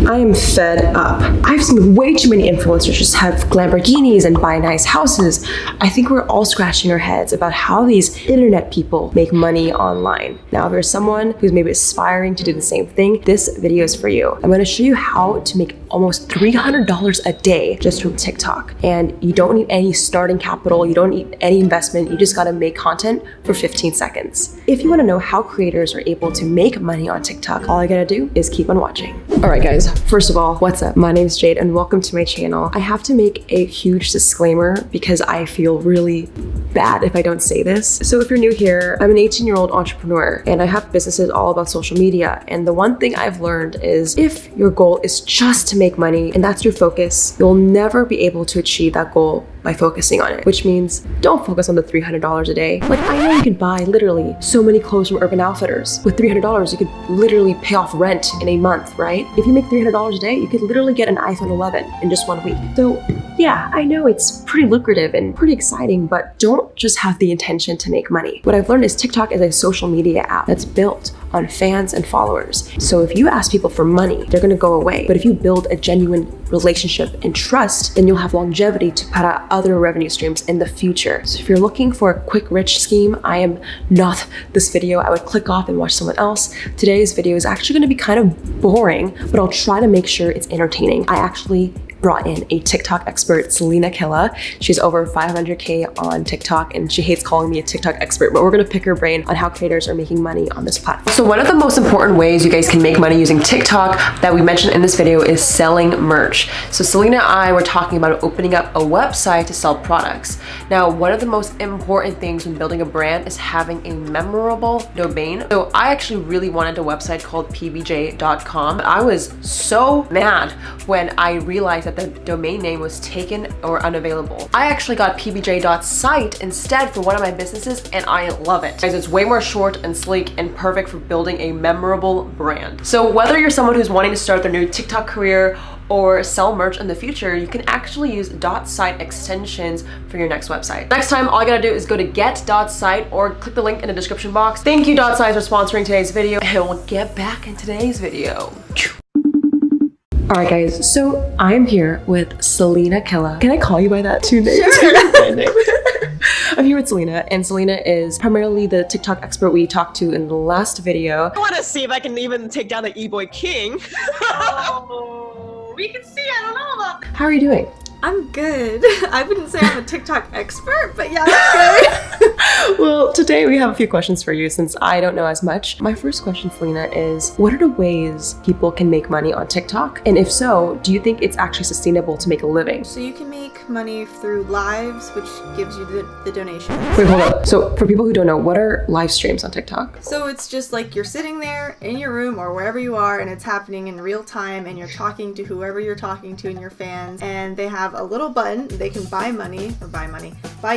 I am fed up. I've seen way too many influencers just have Lamborghinis and buy nice houses. I think we're all scratching our heads about how these internet people make money online. Now, if you're someone who's maybe aspiring to do the same thing, this video is for you. I'm gonna show you how to make almost $300 a day just from TikTok. And you don't need any starting capital, you don't need any investment, you just gotta make content for 15 seconds. If you wanna know how creators are able to make money on TikTok, all I gotta do is keep on watching. All right, guys, first of all, what's up? My name is Jade and welcome to my channel. I have to make a huge disclaimer because I feel really bad if I don't say this. So if you're new here, I'm an 18-year-old entrepreneur and I have businesses all about social media. And the one thing I've learned is if your goal is just to make money and that's your focus, you'll never be able to achieve that goal by focusing on it, which means don't focus on the $300 a day. Like, I know you could buy literally so many clothes from Urban Outfitters. With $300, you could literally pay off rent in a month, right? If you make $300 a day, you could literally get an iPhone 11 in just 1 week. So yeah, I know it's pretty lucrative and pretty exciting, but don't just have the intention to make money. What I've learned is TikTok is a social media app that's built on fans and followers. So if you ask people for money, they're gonna go away. But if you build a genuine relationship and trust, then you'll have longevity to put out other revenue streams in the future. So if you're looking for a quick rich scheme, I am not this video. I would click off and watch someone else. Today's video is actually gonna be kind of boring, but I'll try to make sure it's entertaining. I actually brought in a TikTok expert, Selena Killa. She's over 500K on TikTok and she hates calling me a TikTok expert, but we're gonna pick her brain on how creators are making money on this platform. So one of the most important ways you guys can make money using TikTok that we mentioned in this video is selling merch. So Selena and I were talking about opening up a website to sell products. Now, one of the most important things when building a brand is having a memorable domain. So I actually really wanted a website called pbj.com. I was so mad when I realized that the domain name was taken or unavailable. I actually got pbj.site instead for one of my businesses and I love it. Guys, it's way more short and sleek and perfect for building a memorable brand. So whether you're someone who's wanting to start their new TikTok career or sell merch in the future, you can actually use .site extensions for your next website. Next time, all you gotta do is go to get.site or click the link in the description box. Thank you .site for sponsoring today's video and we'll get back in today's video. All right, guys, so I'm here with Selena Killa. Can I call you by that too? Sure. I'm here with Selena, and Selena is primarily the TikTok expert we talked to in the last video. I want to see if I can even take down the E-Boy King. Oh, we can see, I don't know about that. How are you doing? I'm good. I wouldn't say I'm a TikTok expert, but yeah, I'm good. Well, today we have a few questions for you since I don't know as much. My first question, Selena, is what are the ways people can make money on TikTok? And if so, do you think it's actually sustainable to make a living? So you can make money through lives, which gives you the donation. Wait, hold up. So for people who don't know, what are live streams on TikTok? So it's just like you're sitting there in your room or wherever you are and it's happening in real time and you're talking to whoever you're talking to and your fans, and they have a little button, they can buy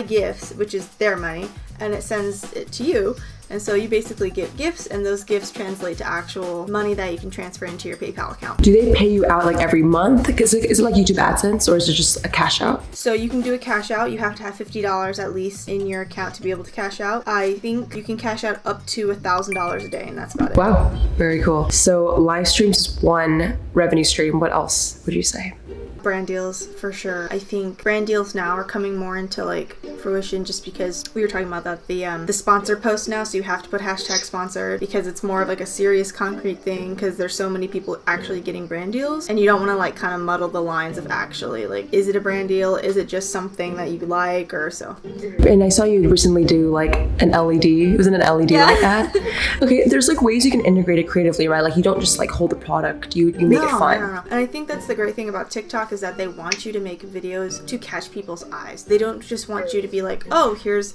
gifts, which is their money, and it sends it to you. And so you basically get gifts and those gifts translate to actual money that you can transfer into your PayPal account. Do they pay you out like every month? Is it like YouTube AdSense or is it just a cash out? So you can do a cash out. You have to have $50 at least in your account to be able to cash out. I think you can cash out up to $1,000 a day and that's about it. Wow, very cool. So live streams is one revenue stream. What else would you say? Brand deals for sure. I think brand deals now are coming more into like fruition just because we were talking about that the sponsor post now, so you have to put hashtag sponsored because it's more of like a serious concrete thing because there's so many people actually getting brand deals and you don't want to like kind of muddle the lines of actually like, is it a brand deal, is it just something that you like, or so. And I saw you recently do like an LED. It was in an LED like that. Okay, there's like ways you can integrate it creatively, right? Like you don't just like hold the product, you make it fun. No. And I think that's the great thing about TikTok is that they want you to make videos to catch people's eyes. They don't just want you to be like, oh, here's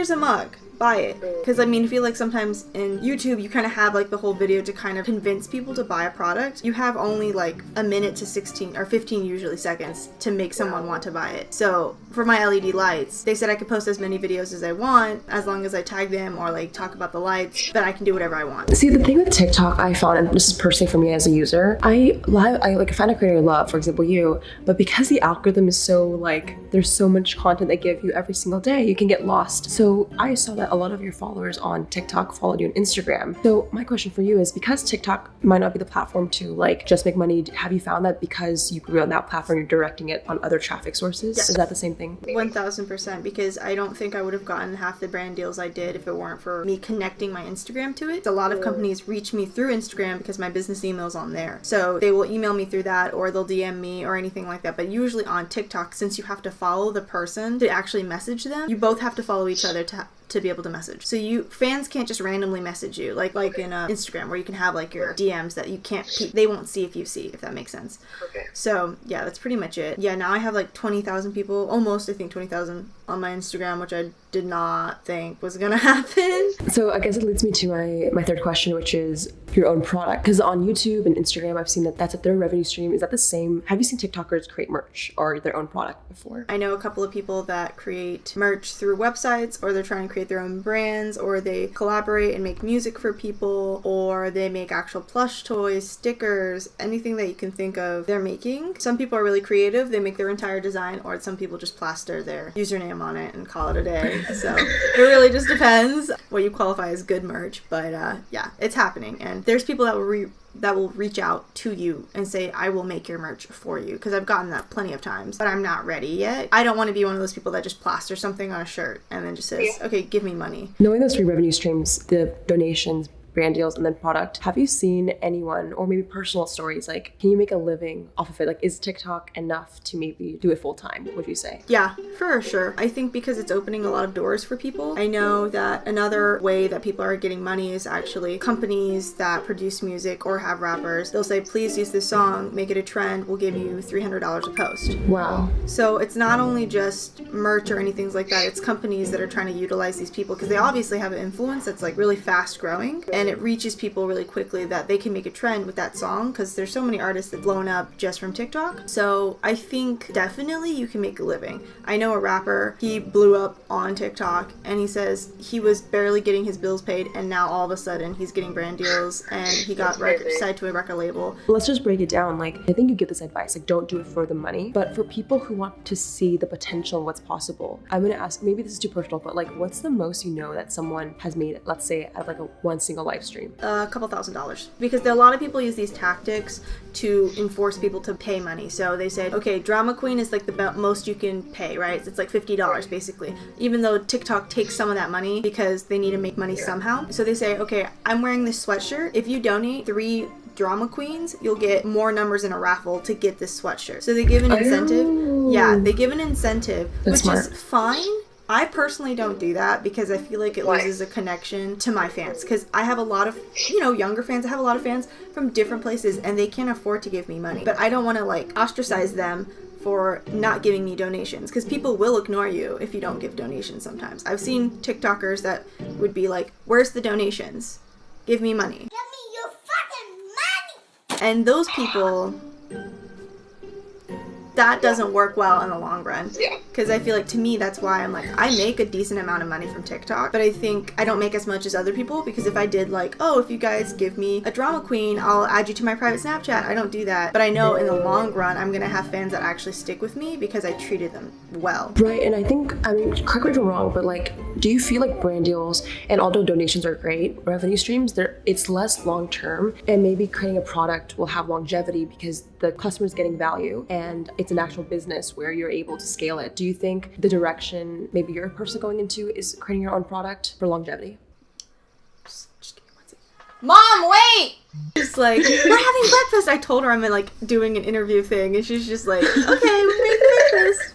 a mug, buy it. Because I mean, I feel like sometimes in YouTube you kind of have like the whole video to kind of convince people to buy a product. You have only like a minute to 16 or 15 usually seconds to make someone want to buy it. So for my LED lights, they said I could post as many videos as I want as long as I tag them or like talk about the lights, but I can do whatever I want. See, the thing with TikTok I found, and this is personally for me as a user, I find a creator I love, for example you, but because the algorithm is so like, there's so much content they give you every single day, you can get lost. So I saw that a lot of your followers on TikTok followed you on Instagram. So my question for you is, because TikTok might not be the platform to like just make money, have you found that because you grew on that platform, you're directing it on other traffic sources? Yes. Is that the same thing? 1000%, because I don't think I would have gotten half the brand deals I did if it weren't for me connecting my Instagram to it. A lot of companies reach me through Instagram because my business email is on there. So they will email me through that, or they'll DM me or anything like that. But usually on TikTok, since you have to follow the person to actually message them, you both have to follow each other to be able to message. So fans can't just randomly message you like in Instagram, where you can have like your DMs that you can't they won't see if that makes sense. Okay. So yeah, that's pretty much it. Yeah, now I have like 20,000 people, almost, I think 20,000 on my Instagram, which I did not think was gonna happen. So I guess it leads me to my third question, which is your own product. Because on YouTube and Instagram, I've seen that that's their revenue stream. Is that the same? Have you seen TikTokers create merch or their own product before? I know a couple of people that create merch through websites, or they're trying to create their own brands, or they collaborate and make music for people, or they make actual plush toys, stickers, anything that you can think of they're making. Some people are really creative. They make their entire design, or some people just plaster their username on it and call it a day. So it really just depends what you qualify as good merch. But yeah, it's happening. And there's people that will reach out to you and say, I will make your merch for you, because I've gotten that plenty of times, but I'm not ready yet. I don't want to be one of those people that just plaster something on a shirt and then just says, okay, give me money. Knowing those three revenue streams, the donations, brand deals, and then product, have you seen anyone, or maybe personal stories, like, can you make a living off of it? Like, is TikTok enough to maybe do it full time, would you say? Yeah, for sure. I think because it's opening a lot of doors for people. I know that another way that people are getting money is actually companies that produce music or have rappers. They'll say, please use this song, make it a trend, we'll give you $300 a post. Wow. So it's not only just merch or anything like that, it's companies that are trying to utilize these people, because they obviously have an influence that's like really fast growing, and it reaches people really quickly that they can make a trend with that song, because there's so many artists that blown up just from TikTok. So I think definitely you can make a living. I know a rapper, he blew up on TikTok, and he says he was barely getting his bills paid, and now all of a sudden he's getting brand deals, and he got signed to a record label. Let's just break it down. Like, I think you give this advice, like, don't do it for the money, but for people who want to see the potential of what's possible, I'm gonna ask, maybe this is too personal, but like, what's the most you know that someone has made, let's say, out of like one single live stream? A couple $1,000s, because a lot of people use these tactics to enforce people to pay money. So they say, okay, drama queen is like the most you can pay, right? It's like $50 basically, even though TikTok takes some of that money because they need to make money somehow. So they say, okay, I'm wearing this sweatshirt. If you donate 3 drama queens, you'll get more numbers in a raffle to get this sweatshirt. So they give an incentive. Yeah, they give an incentive, That's which smart. is fine. I personally don't do that because I feel like it loses a connection to my fans, because I have a lot of, younger fans. I have a lot of fans from different places, and they can't afford to give me money. But I don't want to like ostracize them for not giving me donations, because people will ignore you if you don't give donations sometimes. I've seen TikTokers that would be like, where's the donations? Give me money. Give me your fucking money! And those people, that doesn't work well in the long run. Yeah. Because I feel like, to me, that's why I'm like, I make a decent amount of money from TikTok, but I think I don't make as much as other people, because if I did like, oh, if you guys give me a drama queen, I'll add you to my private Snapchat. I don't do that. But I know in the long run, I'm going to have fans that actually stick with me because I treated them well. Right, and I think, I mean, correct me if I'm wrong, but like, do you feel like brand deals, and although donations are great, revenue streams, it's less long-term, and maybe creating a product will have longevity because the customer's getting value, and it's an actual business where you're able to scale it. Do you think the direction maybe you're personally going into is creating your own product for longevity? Just give me 1 second. Mom, wait! Just like, we're having breakfast. I told her I'm like doing an interview thing, and she's just like, okay, we're making breakfast.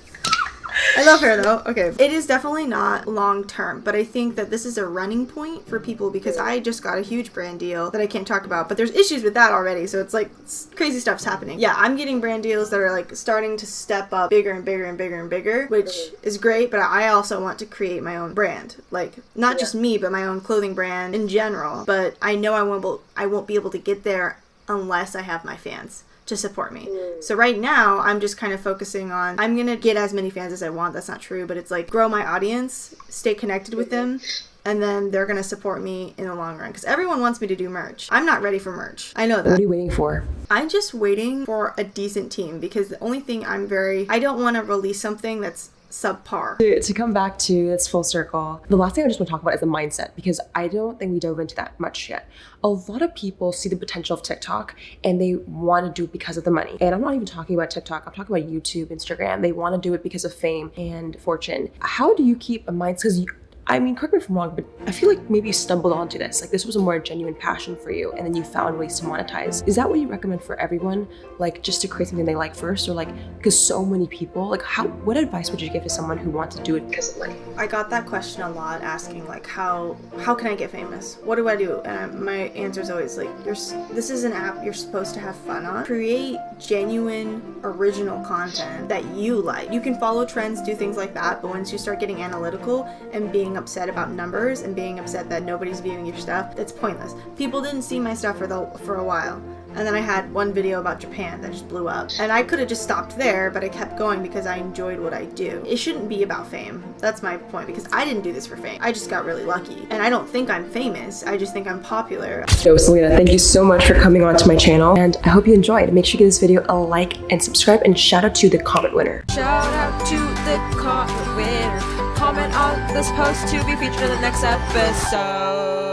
I love her though. Okay. It is definitely not long term, but I think that this is a running point for people, because I just got a huge brand deal that I can't talk about, but there's issues with that already. So it's like crazy stuff's happening. Yeah, I'm getting brand deals that are like starting to step up bigger and bigger and bigger and bigger, which is great, but I also want to create my own brand. Like, not just me, but my own clothing brand in general. But I know I won't be able to get there unless I have my fans to support me. So right now, I'm just kind of focusing on, I'm gonna get as many fans as I want. That's not true, but it's like grow my audience, stay connected with them, and then they're gonna support me in the long run. Because everyone wants me to do merch. I'm not ready for merch. I know that. What are you waiting for? I'm just waiting for a decent team, because the only thing I don't want to release something that's subpar. To come back to it's full circle, the last thing I just want to talk about is the mindset, because I don't think we dove into that much yet. A lot of people see the potential of TikTok and they want to do it because of the money. And I'm not even talking about TikTok, I'm talking about YouTube, Instagram. They want to do it because of fame and fortune. How do you keep a mindset? Because I mean, correct me if I'm wrong, but I feel like maybe you stumbled onto this. Like this was a more genuine passion for you and then you found ways to monetize. Is that what you recommend for everyone? Like just to create something they like first, or like, because so many people, like what advice would you give to someone who wants to do it because of money? I got that question a lot, asking like, how can I get famous? What do I do? And my answer is always like, this is an app you're supposed to have fun on. Create genuine, original content that you like. You can follow trends, do things like that, but once you start getting analytical and being upset about numbers and being upset that nobody's viewing your stuff, that's pointless. People didn't see my stuff for a while. And then I had one video about Japan that just blew up. And I could have just stopped there, but I kept going because I enjoyed what I do. It shouldn't be about fame. That's my point, because I didn't do this for fame. I just got really lucky. And I don't think I'm famous. I just think I'm popular. So Selena, thank you so much for coming on to my channel, and I hope you enjoyed. Make sure you give this video a like and subscribe, and shout out to the comment winner. Shout out to the comment winner. Comment on this post to be featured in the next episode.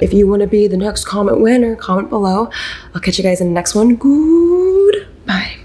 If you want to be the next comment winner, comment below. I'll catch you guys in the next one. Goodbye.